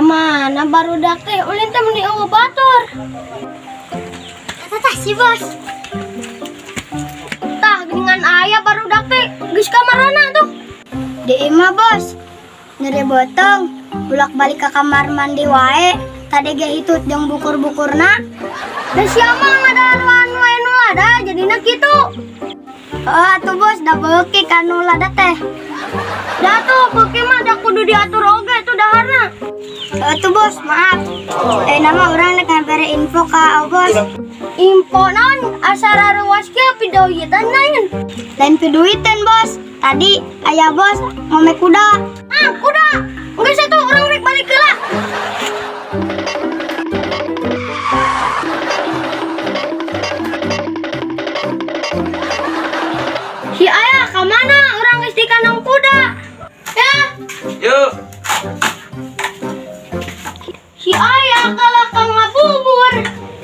Kamana baru teh ulin teh meni eueuh batur. Tah si bos. Tah dengan ayah baru teh geus kamarana tuh. Di imah bos. Nyeri botong, bolak-balik ke kamar mandi wae. Tadi ge hitut jeung bukur-bukurna. Da siapa ngadaruan wae nu lada jadina kitu. Atuh bos, da beuki kanu lada teh. Da tuh beuki mah da kudu diatur oge tuh daharna. Tuh bos, maaf. Nama orang nek ngabere info ka bos. Info naon? Asara ruas ke pidoitan naon? Lain pidoitan bos. Tadi ayah bos ngome kuda. Kuda. Enggak satu orang rek balik heula. Si ayah ka mana? Orang geus di kandang kuda. Ya. Yuk. Si ayah kalah ka ngabubur.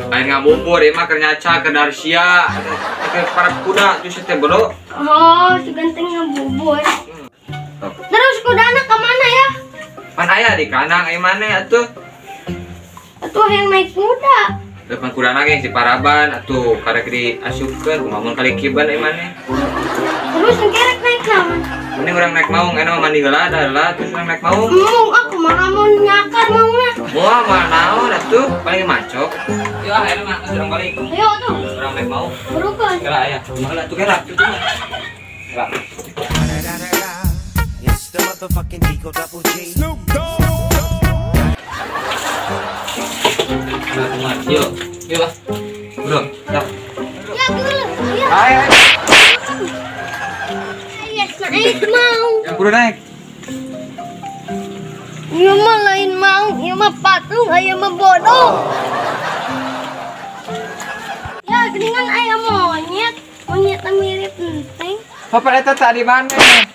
Lain ngabubur, mah kernyaca ke Darsia. Ke para kuda tuh teh bro. Oh, si ganteng ngabubur. Terus kudana ke mana ya? Pan aya di kandang mana atuh? Atuh yang naik kuda. Depan kudana ge si Paraban atuh karek diasupkeun kumaha kali kiban mana. Terus ngkerek naik naon? Mending urang naik maung eno mandi heula adalah terus urang naik maung. Aku mah mau nyakar maungna. Moal mah naon atuh paling macok. Yo aya mah urang balik. Ayo tuh. Urang naik maung. Berukeun. Kira aya. Kumaha atuh kira. Kira. It's the motherfucking Eagle Double G. Snoop Dogg. Yuk, yuk lah. Bro, dah. Ya dulu. Ya. Ayo. Ayah naik mau. Udah naik. Ieu mah lain mau, ieu mah patung, aya mah bodoh. Ya, geningan aya monyet. Monyet mirip enteng. Papa eta tadi mana?